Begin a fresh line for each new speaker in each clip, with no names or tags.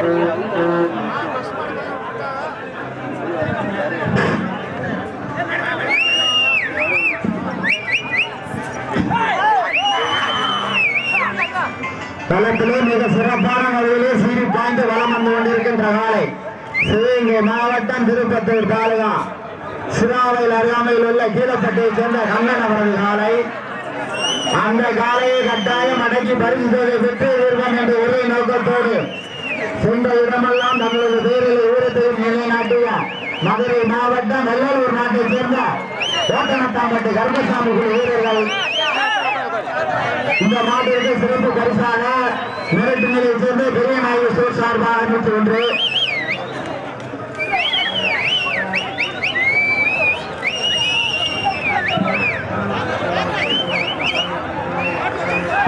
களத்திலே மிக சிறப்பான வகையிலே சீறி பாய்ந்து வலம் வந்து கொண்டிருக்கின்ற காலை சிவகங்கை மாவட்டம் திருப்பத்தூர் தாலுகா சிராவையில் அருகாமையில் உள்ள கீழப்பட்டியை சேர்ந்த கண்ணன் அவரது காலை. அந்த காலையை கட்டாயம் அடக்கி பரிசு தொகை பெற்று இருப்போம் என்ற ஒரே நோக்கத்தோடு சென்ற இடமெல்லாம் தங்களது பேரில் ஊரத்தையும் நிலைநாட்டிய மதுரை மாவட்டம் வெள்ளலூர் நாட்டைச் சேர்ந்த கோட்டனத்தாம்பட்டு கருப்பசாமி குழு வீரர்கள் இந்த மாட்டிற்கு சிறப்பு பரிசாக மிரட்டு நிலையைச் சேர்ந்த பெரிய நாயகி ஸ்டோர் சார்பாக 101.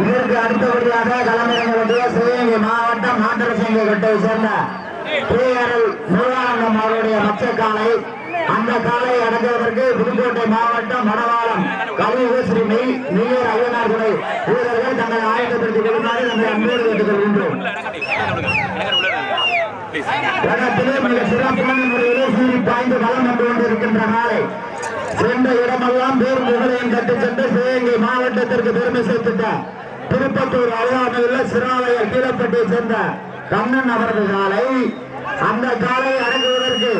இதற்கு அடுத்தபடியாக களமிறங்க வேண்டிய சிவகங்கை மாவட்டம் நாட்டரசங்கை கட்டையை சேர்ந்த KRL முருகானந்தம் அவருடைய மச்சக்காலை. அந்த காலை அடங்குவதற்கு புதுக்கோட்டை மாவட்டம் மணவாளம் கலியுக ஸ்ரீ மெய்யர் ஐயனார் துணை வீரர்கள் தங்களை ஆயத்தப்படுத்திக் கொள்ளுமாறு நம்மை அன்போடு கேட்டுக் கொள்கின்றோம். களத்திலே மிக சிறப்பான முறையிலே சீறி பாய்ந்து வலம் வந்து கொண்டிருக்கின்ற காலை சென்ற இடமெல்லாம் பேர் புகழையும் கட்டி சென்று சிவகங்கை மாவட்டத்திற்கு பெருமை சேர்த்துட்ட திருப்பத்தூர் அருகாமையுள்ள சிராவையர் கீழப்பட்டியை சேர்ந்த கண்ணன் அவரது காலை. அந்த காலை அடங்குவதற்கு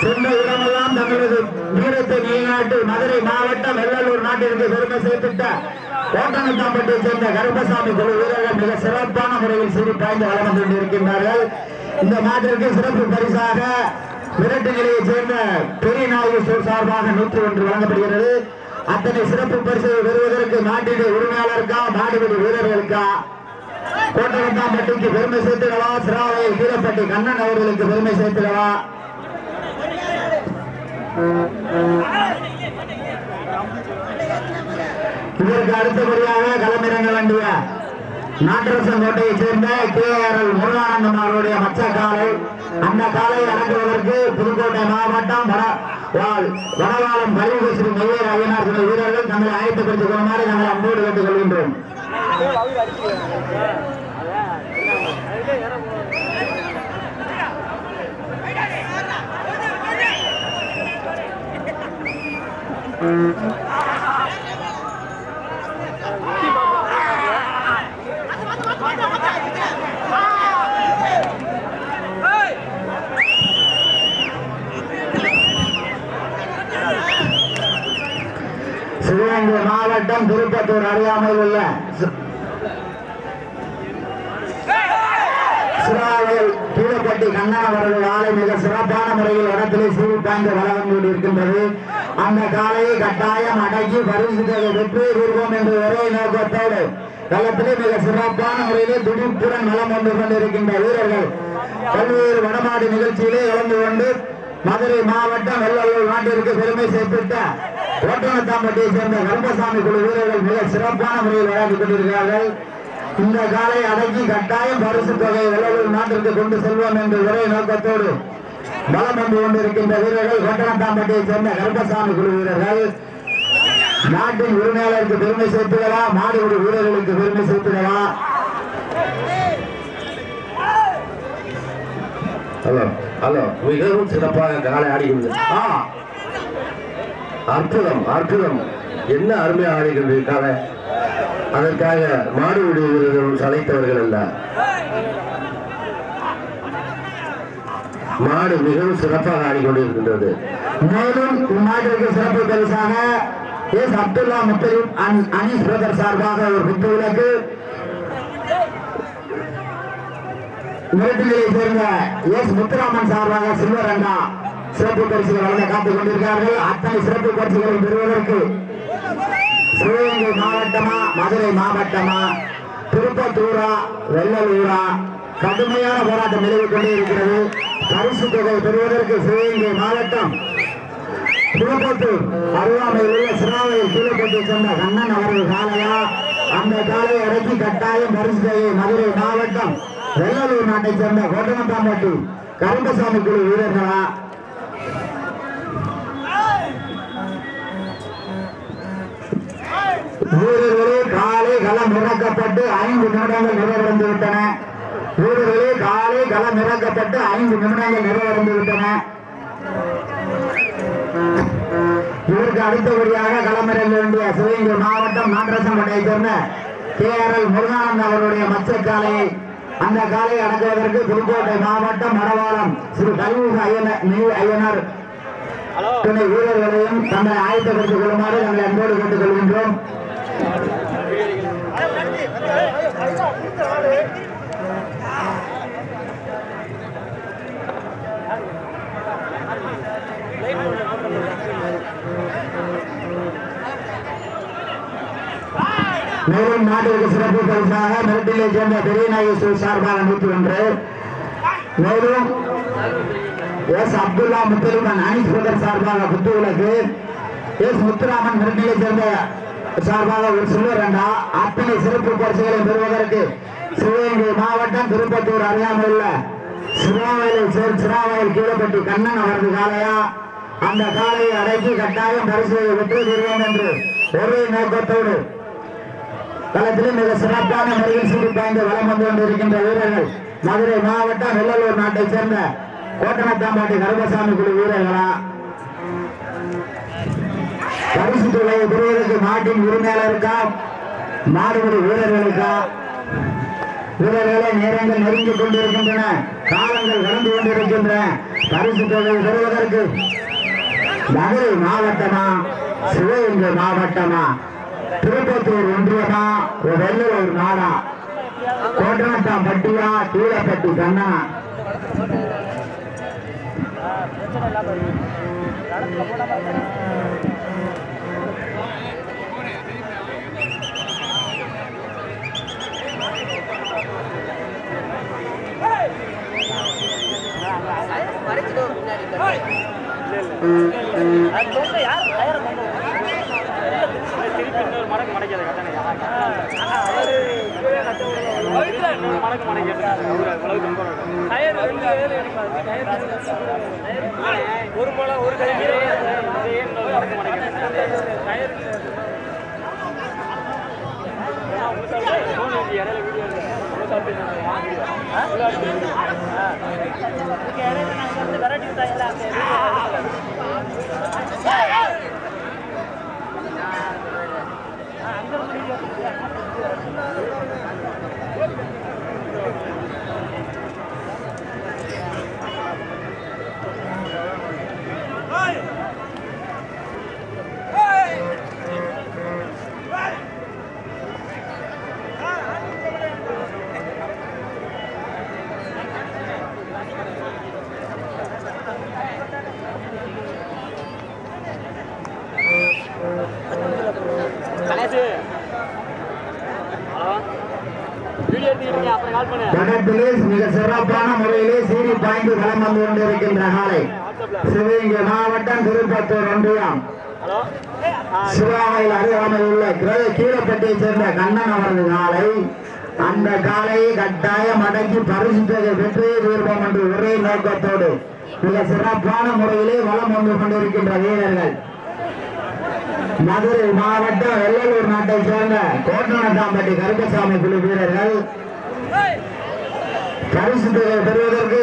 சென்ற இடமெல்லாம் தங்களது வீரத்தை நிலைநாட்டு மதுரை மாவட்டம் வெள்ளலூர் நாட்டிற்கு பெருமை சேர்த்துட்ட கோட்டனத்தாம்பட்டியை சேர்ந்த கருப்பசாமி குழு வீரர்கள் மிக சிறப்பான முறையில் சீறி பாய்ந்து வலம் வந்து கொண்டிருக்கின்றார்கள். இந்த மாட்டிற்கு சிறப்பு பரிசாக மிரட்டு நிலையைச் சேர்ந்த பெரிய நாயகி ஸ்டோர் சார்பாக 101 வழங்கப்படுகிறது. அத்தனை சிறப்பு பரிசு பெறுவதற்கு நாட்டின் உரிமையாளருக்கா நாடுபடி வீரர்களுக்கா கோட்டனத்தாம்பட்டிக்கு பெருமை சேர்த்துடவா சிராவையில் கீழப்பட்டி கண்ணன் அவர்களுக்கு பெருமை சேர்த்துடவா? இதற்கு அடுத்தபடியாக களமிறங்க வேண்டிய நாட்டரசன் கோட்டையைச் சேர்ந்த KRL முருகானந்தம் அவருடைய மச்சக்காலை. அந்த காலை அடங்குவதற்கு புதுக்கோட்டை மாவட்டம் வடவாளம் கலியுக ஸ்ரீ மெய்யர் ஐயனார் துணை வீரர்கள் தங்களை ஆயத்தப்படுத்திக் கொள்ளுமாறு நாங்கள் அன்போடு கேட்டுக் கொள்கின்றோம். சிவகங்கை மாவட்டம் திருப்பத்தூர் அருகாமையில் உள்ள சிராவையில் கீழப்பட்டி கண்ணன் அவர்கள் காலை மிக சிறப்பான முறையில் இடத்திலே சீறி பாய்ந்து வளம் வந்து கொண்டிருக்கின்றது. அந்த காலையை கட்டாயம் அடக்கி பரிசு தொகை பெற்று இருப்போம் என்ற ஒரே நோக்கத்தோடு களத்திலே மிக சிறப்பான முறையிலே துடிப்புடன் வளம் வந்து கொண்டிருக்கின்ற வீரர்கள் பல்வேறு வடமாடு நிகழ்ச்சியிலே கலந்து கொண்டு மதுரை மாவட்டம் வெள்ளலூர் நாட்டிற்கு பெருமை சேர்த்துட்ட கோட்டனத்தாம்பட்டியை சேர்ந்த கருப்பசாமி குழு வீரர்கள் மிக சிறப்பான முறையில் விளையாடி கொண்டிருக்கிறார்கள். இந்த காலை அடக்கி கட்டாயம் பரிசு தொகை வெள்ளலூர் நாட்டிற்கு கொண்டு செல்வோம் என்ற ஒரே நோக்கத்தோடு பலம் வந்து கொண்டிருக்கின்ற வீரர்கள் கோட்டனத்தாம்பட்டியை சேர்ந்த கருப்பசாமி குழு வீரர்கள் நாட்டின் உரிமையாளருக்கு பெருமை சேர்த்துடவா மாடுபிடி வீரர்களுக்கு பெருமை சேர்த்துடவா?
ஹலோ ஹலோ மிகவும் சிறப்பாக காலை ஆடுகிறது. அற்புதம் அற்புதம், என்ன அருமையாக ஆடுகிறது காலை. அதற்காக மாடுபிடி வீரர்கள் சளைத்தவர்கள் அல்ல, மாடு மிகவும் சிறப்பாக ஆடிக்கொண்டிருக்கின்றது.
மேலும் இம்மாட்டிற்கு சிறப்பு பரிசாக எஸ் அப்துல்லா முத்தையும் அனீஸ் பிரதர் சார்பாக ஒரு குத்து விளக்கு, மிரட்டிலையை சேர்ந்த எஸ் முத்துராமன் சார்பாக சில்வர் அண்ணா சிறப்பு பரிசுகள் வழங்க காத்துக் கொண்டிருக்கிறார்கள். அத்தனை சிறப்பு பரிசுகளை பெறுவதற்கு சிவகங்கை மாவட்டமா மதுரை மாவட்டமா திருப்பத்தூரா வெள்ளலூரா கடுமையான போராட்டம் நிலவிக் கொண்டே இருக்கிறது. பரிசு தொகை பெறுவதற்கு சிவகங்கை மாவட்டம் திருப்பத்தூர் அருகாமையில் உள்ள சிராவையில் கீழப்பட்டியை சேர்ந்த கண்ணன் அவர்கள் காலையா. அந்த காலையை அடக்கி கட்டாயம் பரிசு தொகை மதுரை மாவட்டம் வெள்ளலூர் நாட்டைச் சேர்ந்த கோட்டனத்தாம்பட்டி கருப்பசாமி குழு வீரர்களா? வீரர்களே காலை களம் இறக்கப்பட்டு 5 நிமிடங்கள் நிறைவடைந்து விட்டன. வீரர்களே காலை களம் இறக்கப்பட்டு 5 நிமிடங்கள் நிறைவடைந்து விட்டன. இதற்கு அடுத்தபடியாக களமிறங்க வேண்டிய சிவகங்கை மாவட்டம் நாட்டரசம்பட்டையை சேர்ந்த KRL முருகானந்த் அவருடைய மச்ச காலையை அந்த காலையை அடக்குவதற்கு புதுக்கோட்டை மாவட்டம் மடவாளம் ஸ்ரீ கல்முக ஐயனார் துணை வீரர்களையும் தங்களை ஆயத்தப்படுத்திக் கொள்ளுமாறு நாங்கள் அன்போடு கேட்டுக் கொள்கின்றோம். மேலும் நாட்டிற்கு சிறப்பு பரிசாக மிரட்டிலே சேர்ந்த பெரிய நாயகேஸ்வரர் சார்பாக 101, மேலும் எஸ் அப்துல்லா முத்தலிமன் அனீஸ் பிரதர் சார்பாக புத்துவிளக்கு, எஸ் முத்துராமன் மிரட்டிலே சேர்ந்த சார்பாக ஒரு சில்வர் அண்டா. அத்தனை சிறப்பு பரிசுகளை பெறுவதற்கு சிவகங்கை மாவட்டம் திருப்பத்தூர் அருகாமையில் உள்ள சிராவயல் கீழப்பட்டி கண்ணன் அவரது காலையா அந்த காலையை அடைத்து கட்டாயம் பரிசுகளை வெற்றி பெறுவோம் என்று ஒரே நோக்கத்தோடு களத்திலே மிக சிறப்பான முறையில் சீடி பாய்ந்து வலம் வந்து கொண்டிருக்கின்ற வீரர்கள் மதுரை மாவட்டம் வெள்ளலூர் நாட்டை சேர்ந்த கோட்டனத்தாம்பாட்டி கருப்பசாமி குழு வீரர்களா? பரிசு தொகையை பெறுவதற்கு மாட்டின் உரிமையாளருக்கா மாடுபடி வீரர்களுக்கா? வீரர்களை நேரங்கள் நெருங்கிக் கொண்டிருக்கின்றன, காலங்கள் கடந்து கொண்டிருக்கின்றன. பரிசு தொகையை பெறுவதற்கு மதுரை மாவட்டமா சிவகங்கை மாவட்டமா திருப்பத்தூர் ஒன்றியமா வெள்ளலூர் நாடா கோட்டனத்தாம்பட்டியா கீழப்பட்டி கண்ணா?
ஒரு போல ஒரு கை மிக சிறப்பான முறையிலே சீடி பாய்ந்து களம் வந்து கொண்டிருக்கின்ற காலை சிவகங்கை மாவட்டம் திருப்பத்தூர் ஒன்றியம் சிவாவையில் அருகாமையில் உள்ள கீழப்பட்டியை சேர்ந்த கண்ணன் அவரது காலை அந்த காலையை கட்டாயம் அடக்கி பரிசு தொகை வெற்றியை தீர்ப்போம் என்று ஒரே நோக்கத்தோடு மிக சிறப்பான முறையிலே வலம் வந்து கொண்டிருக்கின்ற வீரர்கள் மதுரை மாவட்டம் வெள்ளலூர் நாட்டை சேர்ந்த கோட்டனத்தாம்பட்டி கருப்பசாமி குழு வீரர்கள் பரிசு தொகை பெறுவதற்கு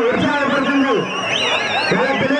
உற்சாகப்படுத்துங்கள் களத்திலே